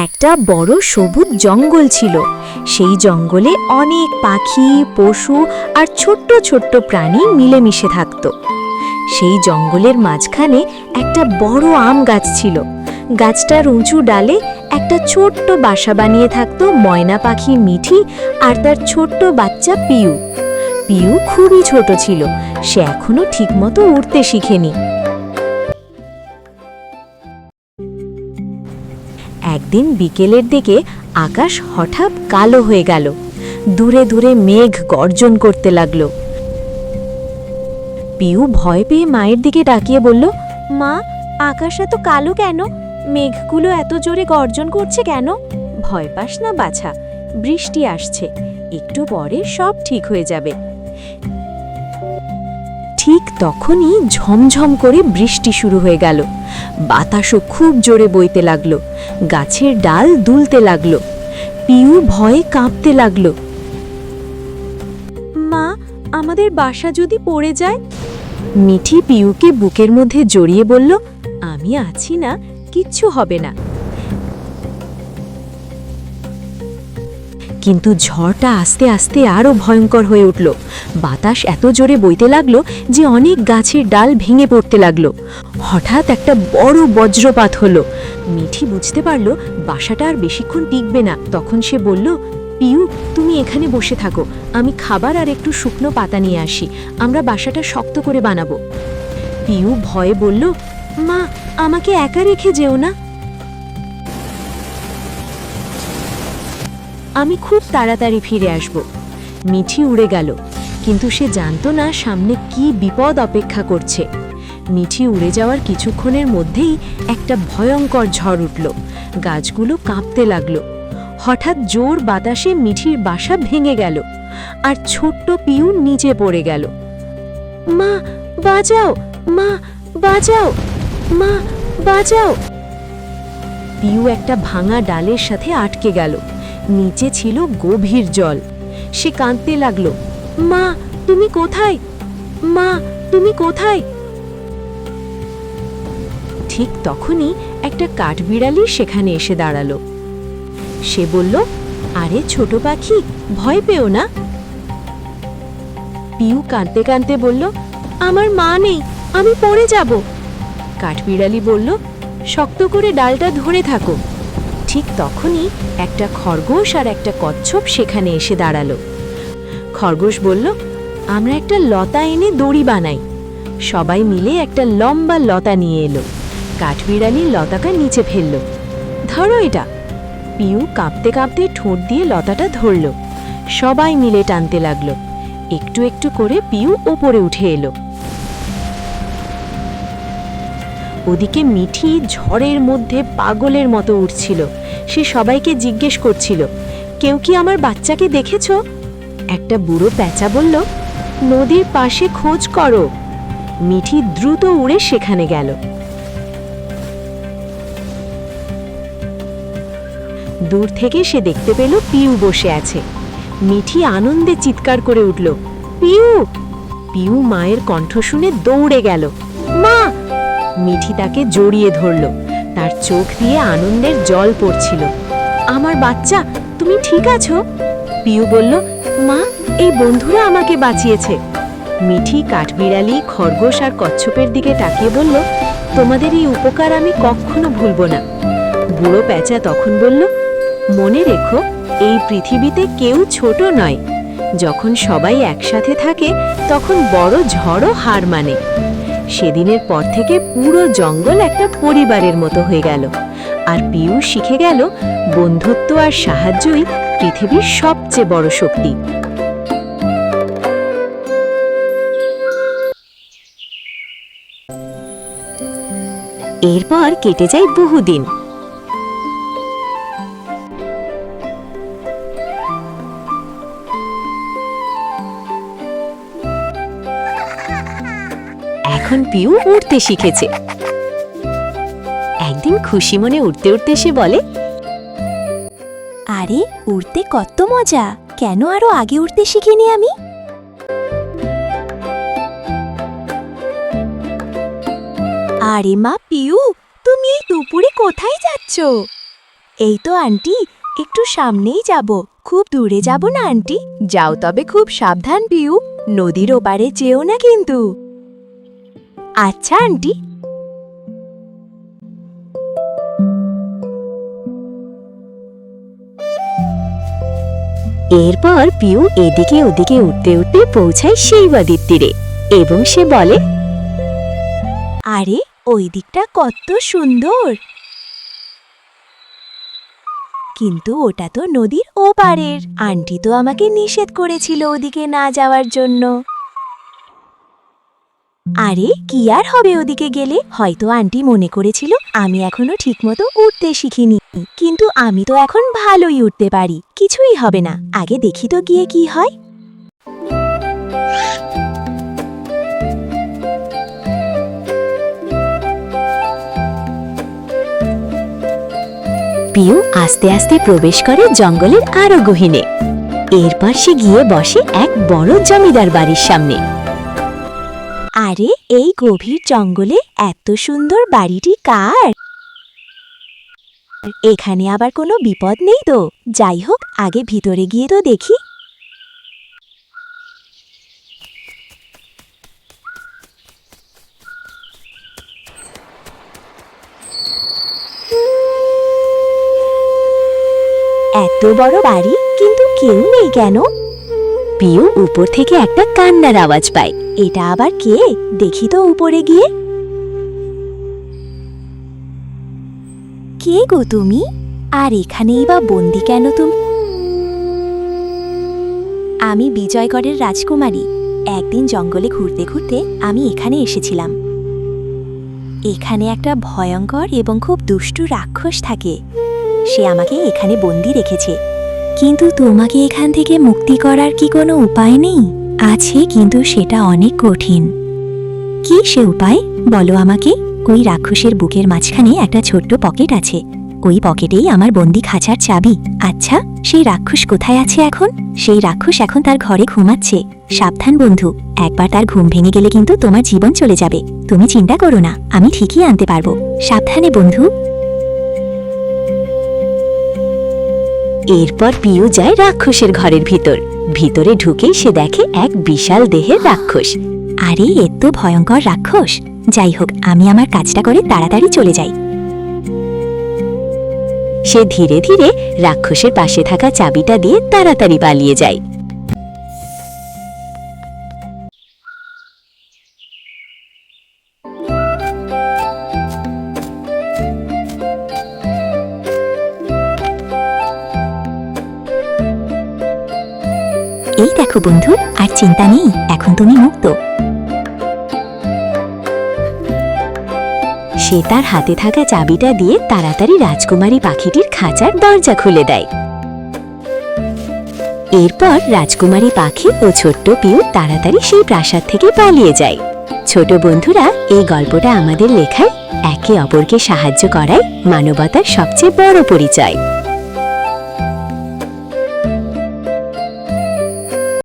একটা বড় সবুজ জঙ্গল ছিল। সেই জঙ্গলে অনেক পাখি, পশু আর ছোট্ট ছোট্ট প্রাণী মিলেমিশে থাকত। সেই জঙ্গলের মাঝখানে একটা বড় আম গাছ ছিল। গাছটার উঁচু ডালে একটা ছোট্ট বাসা বানিয়ে থাকত ময়না পাখি মিঠি আর তার ছোট্ট বাচ্চা পিউ। পিউ খুবই ছোট ছিল, সে এখনো ঠিকমতো উড়তে শিখেনি। একদিন বিকেলের দিকে আকাশ হঠাৎ কালো হয়ে গেল। দূরে দূরে মেঘ গর্জন করতে লাগলো। পিউ ভয় পেয়ে মায়ের দিকে তাকিয়ে বলল, মা, আকাশ এত কালো কেন? মেঘগুলো এত জোরে গর্জন করছে কেন? ভয় পাস না বাছা, বৃষ্টি আসছে, একটু পরে সব ঠিক হয়ে যাবে। ঠিক তখনই ঝমঝম করে বৃষ্টি শুরু হয়ে গেল। বাতাসও খুব জোরে বইতে লাগলো, গাছের ডাল দুলতে লাগলো। পিউ ভয়ে কাঁপতে লাগলো। মা, আমাদের বাসা যদি পড়ে যায়? মিঠি পিউকে বুকের মধ্যে জড়িয়ে বলল, আমি আছি না, কিচ্ছু হবে না। কিন্তু ঝড়টা আস্তে আস্তে আরো ভয়ঙ্কর হয়ে উঠল। বাতাস এত জোরে বইতে লাগলো যে অনেক গাছের ডাল ভেঙে পড়তে লাগলো। হঠাৎ একটা বড় বজ্রপাত হলো। মিঠি বুঝতে পারল বাসাটা আর বেশিক্ষণ টিকবে না। তখন সে বলল, পিউ, তুমি এখানে বসে থাকো, আমি খাবার আর একটু শুকনো পাতা নিয়ে আসি, আমরা বাসাটা শক্ত করে বানাবো। পিউ ভয়ে বলল, মা, আমাকে একা রেখে যেও না, আমি খুব তাড়াতাড়ি ফিরে আসব। মিঠি উড়ে গেল, কিন্তু সে জানত না সামনে কি বিপদ অপেক্ষা করছে। মিঠি উড়ে যাওয়ার কিছুক্ষণের মধ্যেই একটা ভয়ঙ্কর ঝড় উঠল। গাছগুলো কাঁপতে লাগলো। হঠাৎ জোর বাতাসে মিঠির বাসা ভেঙে গেল আর ছোট্ট পিউ নিচে পড়ে গেল। মা, বাঁচাও, মা, বাঁচাও, মা, বাঁচাও। পিউ একটা ভাঙা ডালের সাথে আটকে গেল। নিচে ছিল গভীর জল। সে কাঁদতে লাগলো, মা, তুমি কোথায়? মা, তুমি কোথায়? ঠিক তখনই একটা কাঠবিড়ালি সেখানে এসে দাঁড়ালো। সে বলল, আরে ছোট পাখি, ভয় পেও না। পিউ কাঁদতে কাঁদতে বলল, আমার মা নেই, আমি পড়ে যাব। কাঠবিড়ালি বলল, শক্ত করে ডালটা ধরে থাকো। ঠিক তখনই একটা খরগোশ আর একটা কচ্ছপ সেখানে এসে দাঁড়ালো। খরগোশ বলল, আমরা একটা লতা এনে দড়ি বানাই। সবাই মিলে একটা লম্বা লতা নিয়ে এলো। কাঠবিড়ালি লতাটা নিচে ফেলল। ধরো এটা। পিউ কাঁপতে কাঁপতে ঠোঁট দিয়ে লতাটা ধরল। সবাই মিলে টানতে লাগলো। একটু একটু করে পিউ ওপরে উঠে এলো। ওদিকে মিঠি ঝড়ের মধ্যে পাগলের মতো উঠছিল। সে সবাইকে জিজ্ঞেস করছিল, কেউ কি আমার বাচ্চাকে দেখেছ? একটা বুড়ো প্যাঁচা বলল, নদীর পাশে খোঁজ করো। মিঠি দ্রুত উড়ে সেখানে গেল। দূর থেকে সে দেখতে পেল পিউ বসে আছে। মিঠি আনন্দে চিৎকার করে উঠল, পিউ! পিউ মায়ের কণ্ঠ শুনে দৌড়ে গেল। মা! মিঠি তাকে জড়িয়ে ধরল। তার চোখ দিয়ে আনন্দের জল পড়ছিল। আমার বাচ্চা, তুমি ঠিক আছো? পিউ বলল, মা, এই বন্ধুরা আমাকে বাঁচিয়েছে। মিঠি কাঠবিড়ালি, খরগোশ আর কচ্ছপের দিকে তাকিয়ে বলল, তোমাদের এই উপকার আমি কখনো ভুলব না। বুড়ো প্যাঁচা তখন বলল, মনে রেখো, এই পৃথিবীতে কেউ ছোট নয়। যখন সবাই একসাথে থাকে তখন বড় ঝড়ও হার মানে। সেদিনের পর থেকে পুরো জঙ্গল একটা পরিবারের মতো হয়ে গেল। আর পিউ শিখে গেল, বন্ধুত্ব আর সাহায্যই পৃথিবীর সবচেয়ে বড় শক্তি। এরপর কেটে যায় বহুদিন। এখন পিউ উড়তে শিখেছে। একদিন খুশি মনে উড়তে উড়তে সে বলে, আরে, উড়তে কত মজা! কেন আরো আগে উড়তে শিখিনি আমি? আরে মা পিউ, তুমি এই দুপুরে কোথায় যাচ্ছ? এই তো আন্টি, একটু সামনেই যাব, খুব দূরে যাব না আন্টি। যাও তবে খুব সাবধান পিউ, নদীর ওপারে যেও না কিন্তু। আচ্ছা আন্টি। এরপর পিউ এদিকে ওদিকে উঠতে উঠতে পৌঁছায় সেই নদীর তীরে এবং সে বলে, আরে ওই দিকটা কত সুন্দর, কিন্তু ওটা তো নদীর ওপারের। আন্টি তো আমাকে নিষেধ করেছিল ওদিকে না যাওয়ার জন্য। আরে কি আর হবে ওদিকে গেলে, হয়তো আন্টি মনে করেছিল আমি এখনো ঠিকমতো উঠতে শিখিনি, কিন্তু আমি তো এখন ভালোই উঠতে পারি, কিছুই হবে না। আগে দেখি তো গিয়ে কি হয়। পিউ আস্তে আস্তে প্রবেশ করে জঙ্গলের আরো গহীনে। এরপর সে গিয়ে বসে এক বড় জমিদার বাড়ির সামনে। আরে এই গভীর জঙ্গলে এত সুন্দর বাড়িটি কার? এখানে আবার কোনো বিপদ নেই তো? যাই হোক, আগে ভিতরে গিয়ে তো দেখি। এত বড় বাড়ি, কিন্তু কেউ নেই কেন? পিউ উপর থেকে একটা কান্নার আওয়াজ পায়। এটা আবার কে? দেখি তো উপরে গিয়ে। কে গো তুমি? আর এখানেই বা বন্দি কেন তুমি? আমি বিজয়গড়ের রাজকুমারী। একদিন জঙ্গলে ঘুরতে ঘুরতে আমি এখানে এসেছিলাম। এখানে একটা ভয়ঙ্কর এবং খুব দুষ্টু রাক্ষস থাকে। সে আমাকে এখানে বন্দি রেখেছে। কিন্তু তোমাকে এখান থেকে মুক্তি করার কি কোনো উপায় নেই? আছে, কিন্তু সেটা অনেক কঠিন। কি সে উপায় বলো আমাকে। ওই রাক্ষসের বুকের মাঝখানে একটা ছোট্ট পকেট আছে, ওই পকেটেই আমার বন্দি খাঁচার চাবি। আচ্ছা, সেই রাক্ষস কোথায় আছে এখন? সেই রাক্ষস এখন তার ঘরে ঘুমাচ্ছে। সাবধান বন্ধু, একবার তার ঘুম ভেঙে গেলে কিন্তু তোমার জীবন চলে যাবে। তুমি চিন্তা করো না, আমি ঠিকই আনতে পারবো। সাবধানে বন্ধু। এরপর পিউ যায় রাক্ষসের ঘরের ভিতরে ঢুকেই সে দেখে এক বিশাল দেহের রাক্ষস। আরে এ তো ভয়ঙ্কর রাক্ষস। যাই হোক, আমি আমার কাজটা করে তাড়াতাড়ি চলে যাই। সে ধীরে ধীরে রাক্ষসের পাশে থাকা চাবিটা দিয়ে তাড়াতাড়ি পালিয়ে যায়। এই দেখো বন্ধু, আর চিন্তা নেই, এখন তুমি মুক্ত। সে তার হাতে থাকা চাবিটা দিয়ে তাড়াতাড়ি রাজকুমারী পাখিটির খাঁচার দরজা খুলে দেয়। এরপর রাজকুমারী পাখি ও ছোট্ট পিউ তাড়াতাড়ি সেই প্রাসাদ থেকে পালিয়ে যায়। ছোট বন্ধুরা, এই গল্পটা আমাদের লেখায় একে অপরকে সাহায্য করাই মানবতার সবচেয়ে বড় পরিচয়।